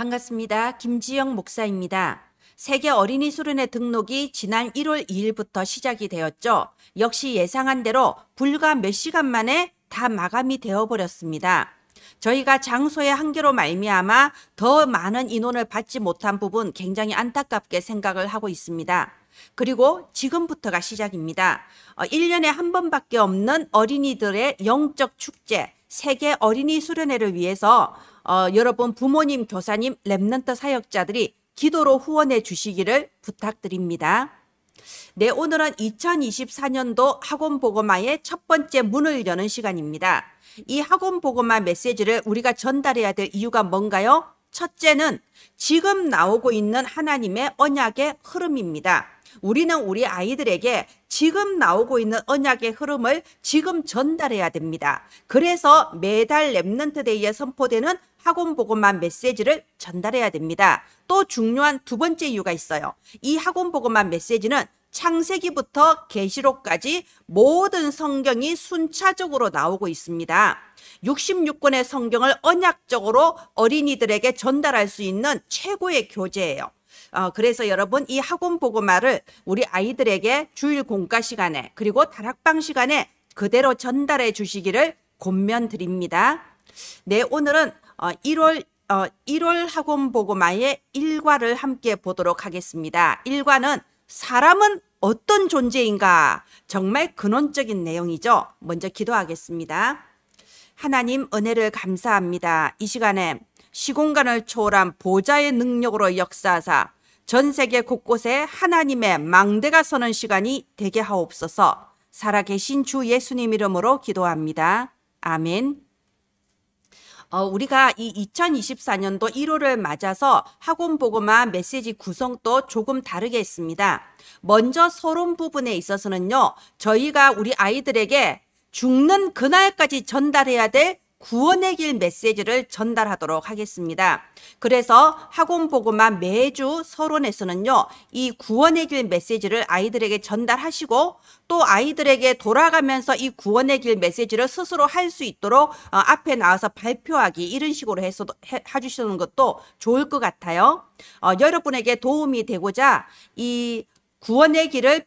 반갑습니다. 김지영 목사입니다. 세계 어린이 수련회 등록이 지난 1월 2일부터 시작이 되었죠. 역시 예상한 대로 불과 몇 시간 만에 다 마감이 되어버렸습니다. 저희가 장소의 한계로 말미암아 더 많은 인원을 받지 못한 부분 굉장히 안타깝게 생각을 하고 있습니다. 그리고 지금부터가 시작입니다. 1년에 한 번밖에 없는 어린이들의 영적 축제, 세계 어린이 수련회를 위해서 여러분 부모님, 교사님, 렘넌트 사역자들이 기도로 후원해 주시기를 부탁드립니다. 네, 오늘은 2024년도 학원 복음화의 첫 번째 문을 여는 시간입니다. 이 학원 복음화 메시지를 우리가 전달해야 될 이유가 뭔가요? 첫째는 지금 나오고 있는 하나님의 언약의 흐름입니다. 우리는 우리 아이들에게 지금 나오고 있는 언약의 흐름을 지금 전달해야 됩니다. 그래서 매달 렘넌트 데이에 선포되는 학원 복음화 메시지를 전달해야 됩니다. 또 중요한 두 번째 이유가 있어요. 이 학원 복음화 메시지는 창세기부터 계시록까지 모든 성경이 순차적으로 나오고 있습니다. 66권의 성경을 언약적으로 어린이들에게 전달할 수 있는 최고의 교재예요. 그래서 여러분 이 학원 복음화를 우리 아이들에게 주일 공과 시간에 그리고 다락방 시간에 그대로 전달해 주시기를 권면드립니다. 네, 오늘은 1월 학원 복음화의 1과를 함께 보도록 하겠습니다. 1과는 사람은 어떤 존재인가? 정말 근원적인 내용이죠. 먼저 기도하겠습니다. 하나님 은혜를 감사합니다. 이 시간에 시공간을 초월한 보좌의 능력으로 역사하사 전 세계 곳곳에 하나님의 망대가 서는 시간이 되게 하옵소서. 살아계신 주 예수님 이름으로 기도합니다. 아멘. 우리가 이 2024년도 1월을 맞아서 학원 복음화 메시지 구성도 조금 다르게 했습니다. 먼저 서론 부분에 있어서는요, 저희가 우리 아이들에게 죽는 그날까지 전달해야 될 구원의 길 메시지를 전달하도록 하겠습니다. 그래서 학원 복음화 매주 서론에서는요, 이 구원의 길 메시지를 아이들에게 전달하시고 또 아이들에게 돌아가면서 이 구원의 길 메시지를 스스로 할 수 있도록 앞에 나와서 발표하기 이런 식으로 해주시는 것도 좋을 것 같아요. 여러분에게 도움이 되고자 이 구원의 길을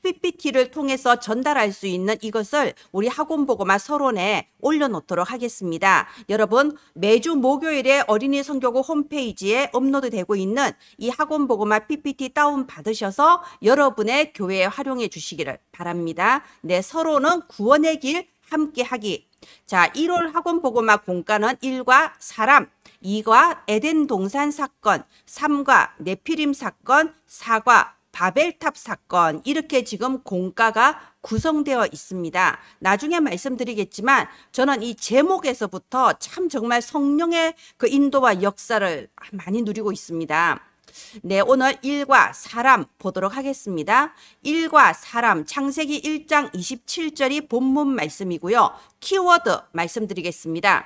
PPT를 통해서 전달할 수 있는 이것을 우리 학원 복음화 서론에 올려놓도록 하겠습니다. 여러분 매주 목요일에 어린이 선교국 홈페이지에 업로드되고 있는 이 학원 복음화 PPT 다운 받으셔서 여러분의 교회에 활용해 주시기를 바랍니다. 네, 서론은 구원의 길 함께하기. 자, 1월 학원 복음화 공과는 1과 사람, 2과 에덴 동산 사건, 3과 네피림 사건, 4과 바벨탑 사건, 이렇게 지금 공과가 구성되어 있습니다. 나중에 말씀드리겠지만 저는 이 제목에서부터 참 정말 성령의 그 인도와 역사를 많이 누리고 있습니다. 네, 오늘 1과 사람 보도록 하겠습니다. 1과 사람, 창세기 1장 27절이 본문 말씀이고요. 키워드 말씀드리겠습니다.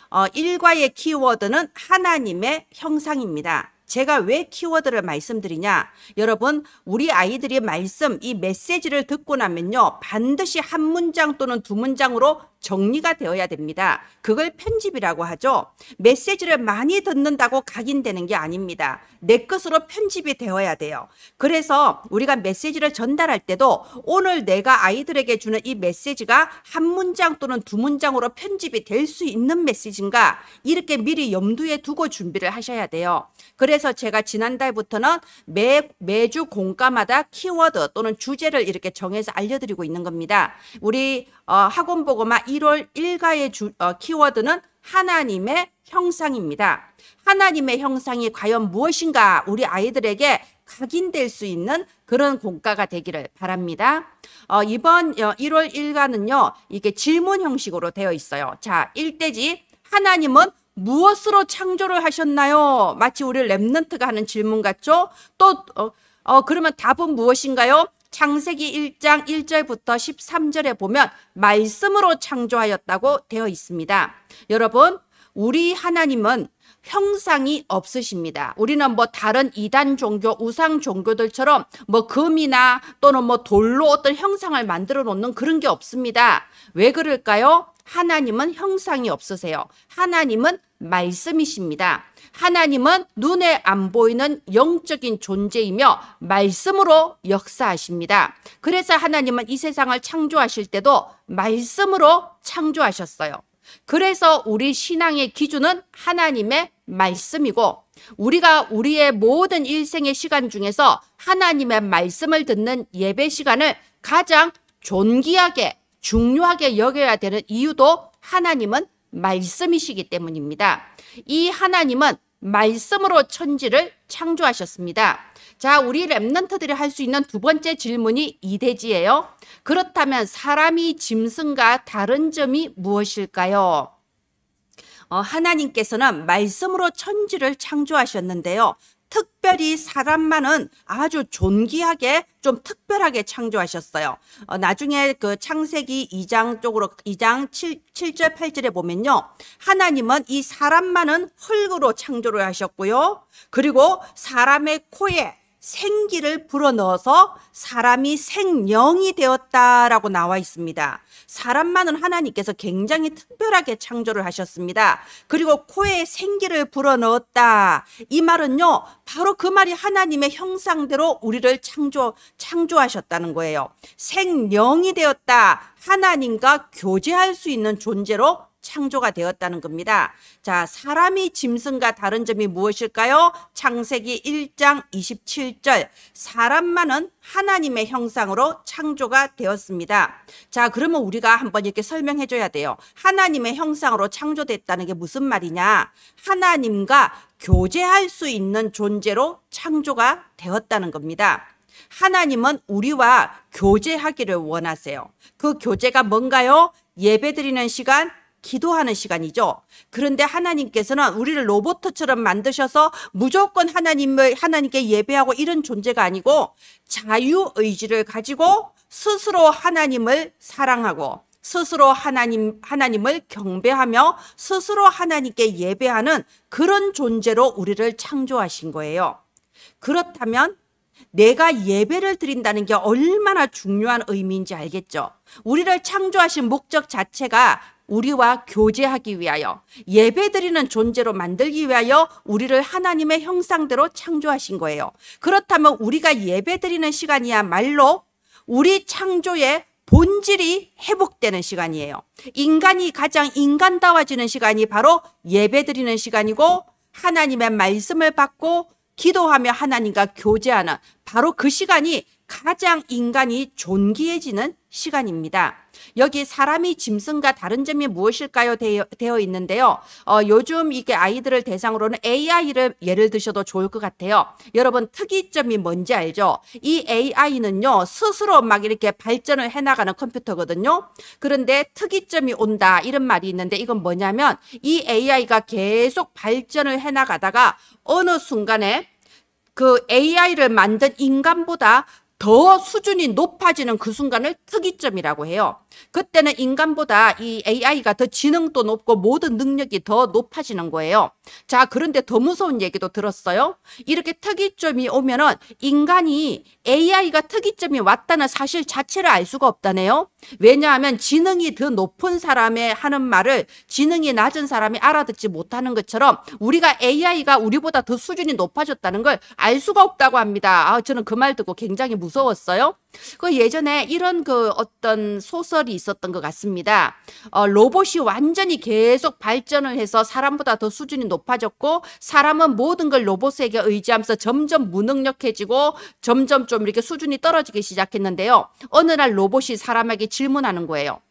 1과의 키워드는 하나님의 형상입니다. 제가 왜 키워드를 말씀드리냐? 여러분, 우리 아이들이 이 메시지를 듣고 나면요, 반드시 한 문장 또는 두 문장으로 정리가 되어야 됩니다. 그걸 편집이라고 하죠. 메시지를 많이 듣는다고 각인되는 게 아닙니다. 내 것으로 편집이 되어야 돼요. 그래서 우리가 메시지를 전달할 때도 오늘 내가 아이들에게 주는 이 메시지가 한 문장 또는 두 문장으로 편집이 될 수 있는 메시지인가, 이렇게 미리 염두에 두고 준비를 하셔야 돼요. 그래서 제가 지난달부터는 매주 공과마다 키워드 또는 주제를 이렇게 정해서 알려드리고 있는 겁니다. 우리 학원 복음화 1월 1과의 키워드는 하나님의 형상입니다. 하나님의 형상이 과연 무엇인가 우리 아이들에게 각인될 수 있는 그런 공과가 되기를 바랍니다. 이번 1월 1과는요, 이게 질문 형식으로 되어 있어요. 자, 1대지 하나님은 무엇으로 창조를 하셨나요? 마치 우리 렘넌트가 하는 질문 같죠? 또 그러면 답은 무엇인가요? 창세기 1장 1절부터 13절에 보면 말씀으로 창조하였다고 되어 있습니다. 여러분, 우리 하나님은 형상이 없으십니다. 우리는 뭐 다른 이단 종교, 우상 종교들처럼 뭐 금이나 또는 뭐 돌로 어떤 형상을 만들어 놓는 그런 게 없습니다. 왜 그럴까요? 하나님은 형상이 없으세요. 하나님은 말씀이십니다. 하나님은 눈에 안 보이는 영적인 존재이며 말씀으로 역사하십니다. 그래서 하나님은 이 세상을 창조하실 때도 말씀으로 창조하셨어요. 그래서 우리 신앙의 기준은 하나님의 말씀이고, 우리가 우리의 모든 일생의 시간 중에서 하나님의 말씀을 듣는 예배 시간을 가장 존귀하게 중요하게 여겨야 되는 이유도 하나님은 말씀이시기 때문입니다. 이 하나님은 말씀으로 천지를 창조하셨습니다. 자, 우리 랩런트들이 할 수 있는 두 번째 질문이 이대지예요. 그렇다면 사람이 짐승과 다른 점이 무엇일까요? 하나님께서는 말씀으로 천지를 창조하셨는데요. 특별히 사람만은 아주 존귀하게 좀 특별하게 창조하셨어요. 나중에 그 창세기 2장 쪽으로 2장 7절 8절에 보면요. 하나님은 이 사람만은 흙으로 창조를 하셨고요. 그리고 사람의 코에 생기를 불어넣어서 사람이 생명이 되었다라고 나와 있습니다. 사람만은 하나님께서 굉장히 특별하게 창조를 하셨습니다. 그리고 코에 생기를 불어넣었다. 이 말은요, 바로 그 말이 하나님의 형상대로 우리를 창조하셨다는 거예요. 생명이 되었다. 하나님과 교제할 수 있는 존재로 창조가 되었다는 겁니다. 자, 사람이 짐승과 다른 점이 무엇일까요? 창세기 1장 27절. 사람만은 하나님의 형상으로 창조가 되었습니다. 자, 그러면 우리가 한번 이렇게 설명해 줘야 돼요. 하나님의 형상으로 창조됐다는 게 무슨 말이냐? 하나님과 교제할 수 있는 존재로 창조가 되었다는 겁니다. 하나님은 우리와 교제하기를 원하세요. 그 교제가 뭔가요? 예배드리는 시간, 기도하는 시간이죠. 그런데 하나님께서는 우리를 로봇처럼 만드셔서 무조건 하나님께 예배하고 이런 존재가 아니고 자유의지를 가지고 스스로 하나님을 사랑하고 스스로 하나님을 경배하며 스스로 하나님께 예배하는 그런 존재로 우리를 창조하신 거예요. 그렇다면 내가 예배를 드린다는 게 얼마나 중요한 의미인지 알겠죠? 우리를 창조하신 목적 자체가 우리와 교제하기 위하여, 예배드리는 존재로 만들기 위하여 우리를 하나님의 형상대로 창조하신 거예요. 그렇다면 우리가 예배드리는 시간이야말로 우리 창조의 본질이 회복되는 시간이에요. 인간이 가장 인간다워지는 시간이 바로 예배드리는 시간이고, 하나님의 말씀을 받고 기도하며 하나님과 교제하는 바로 그 시간이 가장 인간이 존귀해지는 시간입니다. 여기 사람이 짐승과 다른 점이 무엇일까요? 되어 있는데요. 요즘 이게 아이들을 대상으로는 AI를 예를 드셔도 좋을 것 같아요. 여러분, 특이점이 뭔지 알죠? 이 AI는요, 스스로 막 이렇게 발전을 해나가는 컴퓨터거든요. 그런데 특이점이 온다, 이런 말이 있는데 이건 뭐냐면 이 AI가 계속 발전을 해나가다가 어느 순간에 그 AI를 만든 인간보다 더 수준이 높아지는 그 순간을 특이점이라고 해요. 그때는 인간보다 이 AI가 더 지능도 높고 모든 능력이 더 높아지는 거예요. 자, 그런데 더 무서운 얘기도 들었어요. 이렇게 특이점이 오면은 인간이 AI가 특이점이 왔다는 사실 자체를 알 수가 없다네요. 왜냐하면 지능이 더 높은 사람의 하는 말을 지능이 낮은 사람이 알아듣지 못하는 것처럼 우리가 AI가 우리보다 더 수준이 높아졌다는 걸 알 수가 없다고 합니다. 저는 그 말 듣고 굉장히 무서웠어요. 그 예전에 이런 그 어떤 소설이 있었던 것 같습니다. 로봇이 완전히 계속 발전을 해서 사람보다 더 수준이 높아졌고, 사람은 모든 걸 로봇에게 의지하면서 점점 무능력해지고 점점 좀 이렇게 수준이 떨어지기 시작했는데요. 어느 날 로봇이 사람에게 질문하는 거예요.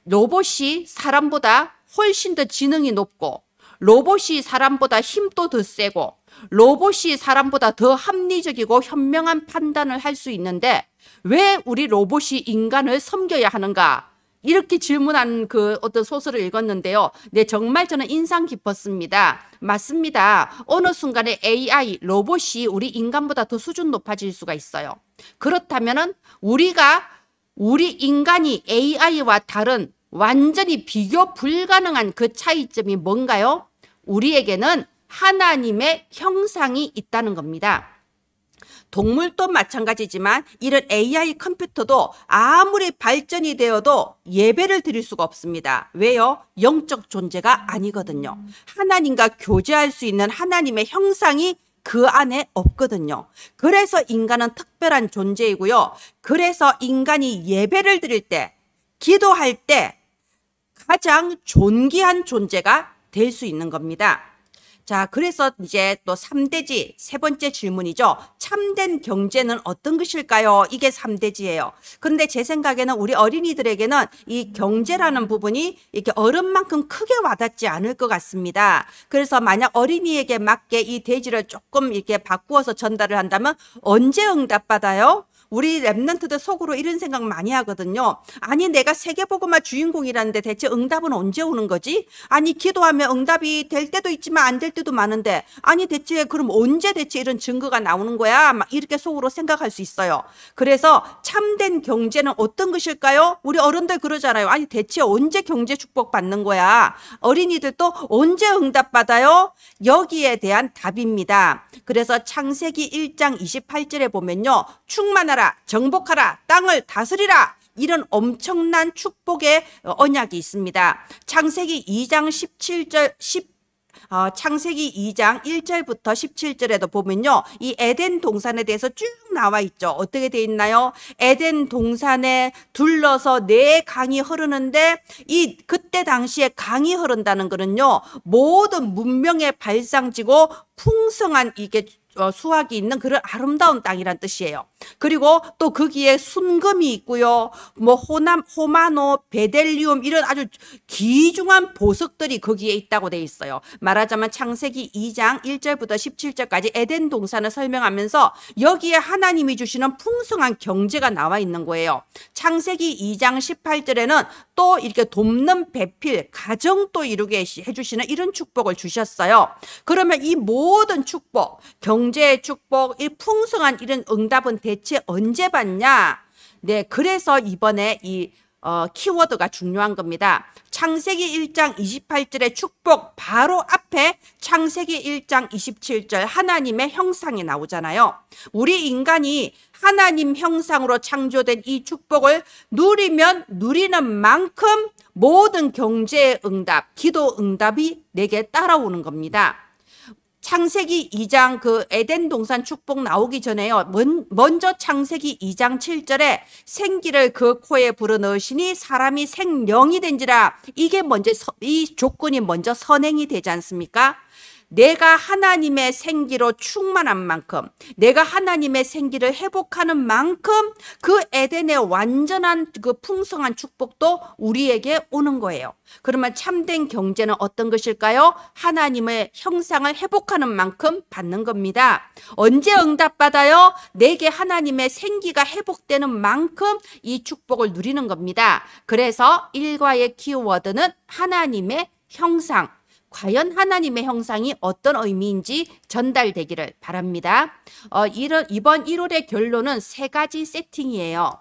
로봇이 사람보다 훨씬 더 지능이 높고, 로봇이 사람보다 힘도 더 세고, 로봇이 사람보다 더 합리적이고 현명한 판단을 할 수 있는데 왜 우리 로봇이 인간을 섬겨야 하는가? 이렇게 질문한 그 어떤 소설을 읽었는데요. 네, 정말 저는 인상 깊었습니다. 맞습니다. 어느 순간에 AI, 로봇이 우리 인간보다 더 수준 높아질 수가 있어요. 그렇다면은 우리 인간이 AI와 다른 완전히 비교 불가능한 그 차이점이 뭔가요? 우리에게는 하나님의 형상이 있다는 겁니다. 동물도 마찬가지지만 이런 AI 컴퓨터도 아무리 발전이 되어도 예배를 드릴 수가 없습니다. 왜요? 영적 존재가 아니거든요. 하나님과 교제할 수 있는 하나님의 형상이 그 안에 없거든요. 그래서 인간은 특별한 존재이고요. 그래서 인간이 예배를 드릴 때, 기도할 때 가장 존귀한 존재가 될 수 있는 겁니다. 자, 그래서 이제 또 3대지, 세 번째 질문이죠. 참된 경제는 어떤 것일까요? 이게 3대지예요. 그런데 제 생각에는 우리 어린이들에게는 이 경제라는 부분이 이렇게 어른만큼 크게 와닿지 않을 것 같습니다. 그래서 만약 어린이에게 맞게 이 대지를 조금 이렇게 바꾸어서 전달을 한다면 언제 응답받아요? 우리 랩런트들 속으로 이런 생각 많이 하거든요. 아니, 내가 세계복음화 주인공이라는데 대체 응답은 언제 오는 거지? 아니, 기도하면 응답이 될 때도 있지만 안 될 때도 많은데, 아니 대체 그럼 언제 대체 이런 증거가 나오는 거야? 막 이렇게 속으로 생각할 수 있어요. 그래서 참된 경제는 어떤 것일까요? 우리 어른들 그러잖아요. 아니, 대체 언제 경제 축복 받는 거야? 어린이들도 언제 응답받아요? 여기에 대한 답입니다. 그래서 창세기 1장 28절에 보면요, 충만하라, 정복하라, 땅을 다스리라, 이런 엄청난 축복의 언약이 있습니다. 창세기 2장 1절부터 17절에도 보면요, 이 에덴 동산에 대해서 쭉 나와 있죠. 어떻게 돼 있나요? 에덴 동산에 둘러서 네 강이 흐르는데, 그때 당시에 강이 흐른다는 거는요, 모든 문명의 발상지고 풍성한 이게 수확이 있는 그런 아름다운 땅이란 뜻이에요. 그리고 또 거기에 순금이 있고요. 뭐 호마노, 베델리움 이런 아주 귀중한 보석들이 거기에 있다고 돼 있어요. 말하자면 창세기 2장 1절부터 17절까지 에덴 동산을 설명하면서 여기에 하나님이 주시는 풍성한 경제가 나와 있는 거예요. 창세기 2장 18절에는 또 이렇게 돕는 배필, 가정도 이루게 해주시는 이런 축복을 주셨어요. 그러면 이 모든 축복, 경제의 축복, 이 풍성한 이런 응답은 대체 언제 받냐? 네, 그래서 이번에 이 키워드가 중요한 겁니다. 창세기 1장 28절의 축복 바로 앞에 창세기 1장 27절 하나님의 형상이 나오잖아요. 우리 인간이 하나님 형상으로 창조된 이 축복을 누리면 누리는 만큼 모든 경제의 응답, 기도 응답이 내게 따라오는 겁니다. 창세기 2장 그 에덴 동산 축복 나오기 전에요. 먼저 창세기 2장 7절에 생기를 그 코에 불어넣으시니 사람이 생령이 된지라, 이게 먼저 이 조건이 먼저 선행이 되지 않습니까? 내가 하나님의 생기로 충만한 만큼, 내가 하나님의 생기를 회복하는 만큼 그 에덴의 완전한 그 풍성한 축복도 우리에게 오는 거예요. 그러면 참된 경제는 어떤 것일까요? 하나님의 형상을 회복하는 만큼 받는 겁니다. 언제 응답받아요? 내게 하나님의 생기가 회복되는 만큼 이 축복을 누리는 겁니다. 그래서 일과의 키워드는 하나님의 형상. 과연 하나님의 형상이 어떤 의미인지 전달되기를 바랍니다. 이번 1월의 결론은 세 가지 세팅이에요.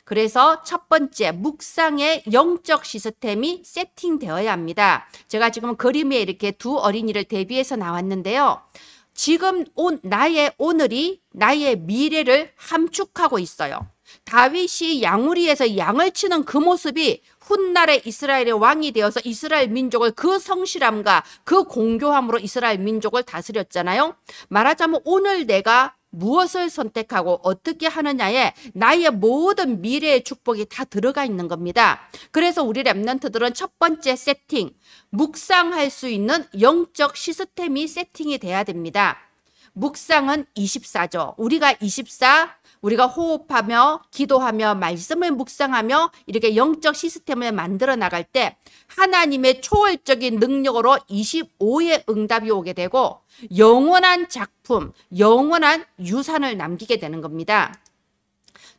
그래서 첫 번째, 묵상의 영적 시스템이 세팅되어야 합니다. 제가 지금 그림에 이렇게 두 어린이를 대비해서 나왔는데요. 지금 나의 오늘이 나의 미래를 함축하고 있어요. 다윗이 양우리에서 양을 치는 그 모습이 훗날에 이스라엘의 왕이 되어서 이스라엘 민족을 그 성실함과 그 공교함으로 이스라엘 민족을 다스렸잖아요. 말하자면 오늘 내가 무엇을 선택하고 어떻게 하느냐에 나의 모든 미래의 축복이 다 들어가 있는 겁니다. 그래서 우리 랩런트들은 첫 번째 세팅, 묵상할 수 있는 영적 시스템이 세팅이 돼야 됩니다. 묵상은 24죠. 우리가 호흡하며 기도하며 말씀을 묵상하며 이렇게 영적 시스템을 만들어 나갈 때 하나님의 초월적인 능력으로 25의 응답이 오게 되고 영원한 작품, 영원한 유산을 남기게 되는 겁니다.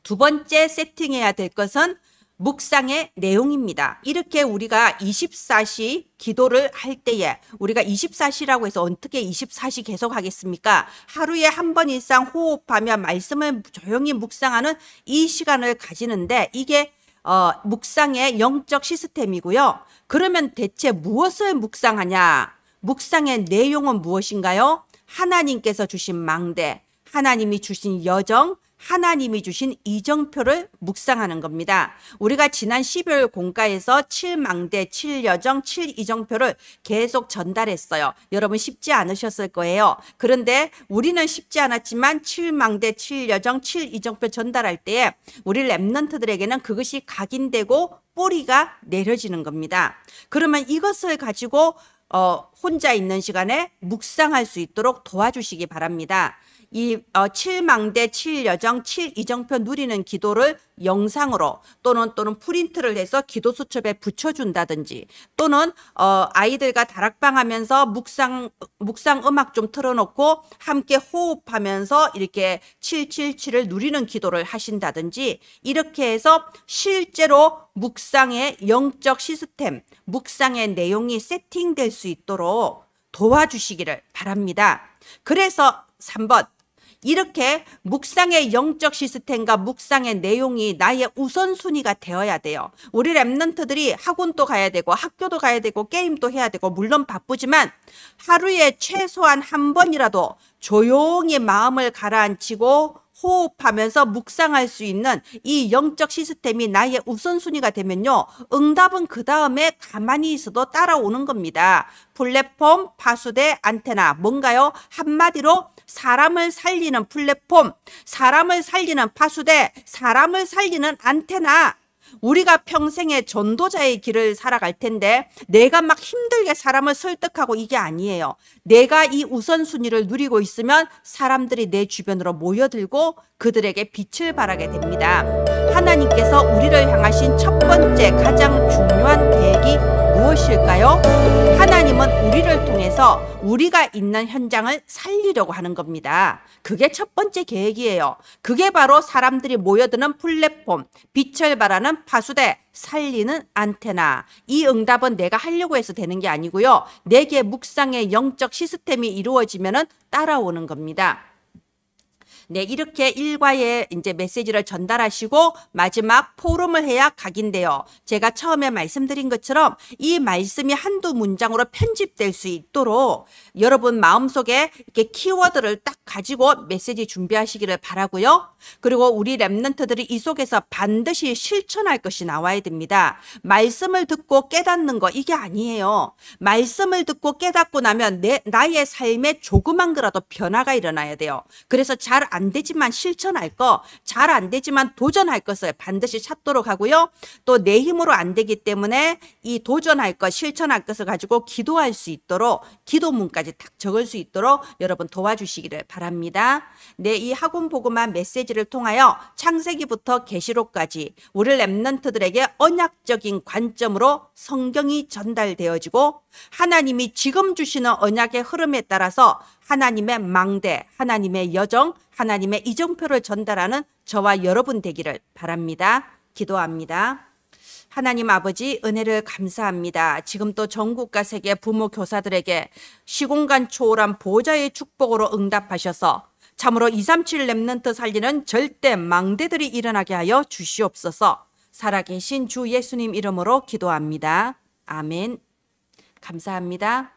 두 번째 세팅해야 될 것은 묵상의 내용입니다. 이렇게 우리가 24시 기도를 할 때에 우리가 24시라고 해서 어떻게 24시 계속 하겠습니까? 하루에 한 번 이상 호흡하며 말씀을 조용히 묵상하는 이 시간을 가지는데 이게 묵상의 영적 시스템이고요. 그러면 대체 무엇을 묵상하냐? 묵상의 내용은 무엇인가요? 하나님께서 주신 망대, 하나님이 주신 여정, 하나님이 주신 이정표를 묵상하는 겁니다. 우리가 지난 12월 공과에서 7망대, 7여정, 7이정표를 계속 전달했어요. 여러분 쉽지 않으셨을 거예요. 그런데 우리는 쉽지 않았지만 7망대, 7여정, 7이정표 전달할 때에 우리 랩런트들에게는 그것이 각인되고 뿌리가 내려지는 겁니다. 그러면 이것을 가지고 혼자 있는 시간에 묵상할 수 있도록 도와주시기 바랍니다. 이 7망대, 7여정, 7이정표 누리는 기도를 영상으로 또는 프린트를 해서 기도 수첩에 붙여준다든지 또는 아이들과 다락방 하면서 묵상 음악 좀 틀어놓고 함께 호흡하면서 이렇게 777을 누리는 기도를 하신다든지 이렇게 해서 실제로 묵상의 영적 시스템, 묵상의 내용이 세팅될 수 있도록 도와주시기를 바랍니다. 그래서 3번 이렇게 묵상의 영적 시스템과 묵상의 내용이 나의 우선순위가 되어야 돼요. 우리 랩런트들이 학원도 가야 되고 학교도 가야 되고 게임도 해야 되고 물론 바쁘지만 하루에 최소한 한 번이라도 조용히 마음을 가라앉히고 호흡하면서 묵상할 수 있는 이 영적 시스템이 나의 우선순위가 되면요. 응답은 그 다음에 가만히 있어도 따라오는 겁니다. 플랫폼, 파수대, 안테나 뭔가요? 한마디로 사람을 살리는 플랫폼, 사람을 살리는 파수대, 사람을 살리는 안테나. 우리가 평생의 전도자의 길을 살아갈 텐데 내가 막 힘들게 사람을 설득하고 이게 아니에요. 내가 이 우선순위를 누리고 있으면 사람들이 내 주변으로 모여들고 그들에게 빛을 발하게 됩니다. 하나님께서 우리를 향하신 첫 번째 가장 중요한 계획이 무엇일까요? 하나님은 우리를 통해서 우리가 있는 현장을 살리려고 하는 겁니다. 그게 첫 번째 계획이에요. 그게 바로 사람들이 모여드는 플랫폼, 빛을 발하는 파수대, 살리는 안테나. 이 응답은 내가 하려고 해서 되는 게 아니고요. 내게 묵상의 영적 시스템이 이루어지면은 따라오는 겁니다. 네, 이렇게 일과의 이제 메시지를 전달하시고 마지막 포럼을 해야 각인돼요. 제가 처음에 말씀드린 것처럼 이 말씀이 한두 문장으로 편집될 수 있도록 여러분 마음속에 이렇게 키워드를 딱 가지고 메시지 준비하시기를 바라고요. 그리고 우리 랩런트들이 이 속에서 반드시 실천할 것이 나와야 됩니다. 말씀을 듣고 깨닫는 거 이게 아니에요. 말씀을 듣고 깨닫고 나면 나의 삶에 조그만 거라도 변화가 일어나야 돼요. 그래서 잘 안 되지만 실천할 거, 잘 안 되지만 도전할 것을 반드시 찾도록 하고요. 또 내 힘으로 안 되기 때문에 이 도전할 것, 실천할 것을 가지고 기도할 수 있도록 기도문까지 딱 적을 수 있도록 여러분 도와주시기를 바랍니다. 네, 이 학원 보고만 메시지를 통하여 창세기부터 계시록까지 우리 랩런트들에게 언약적인 관점으로 성경이 전달되어지고 하나님이 지금 주시는 언약의 흐름에 따라서 하나님의 망대, 하나님의 여정, 하나님의 이정표를 전달하는 저와 여러분 되기를 바랍니다. 기도합니다. 하나님 아버지 은혜를 감사합니다. 지금 또 전국과 세계 부모 교사들에게 시공간 초월한 보좌의 축복으로 응답하셔서 참으로 237 랩런트 살리는 절대 망대들이 일어나게 하여 주시옵소서. 살아계신 주 예수님 이름으로 기도합니다. 아멘. 감사합니다.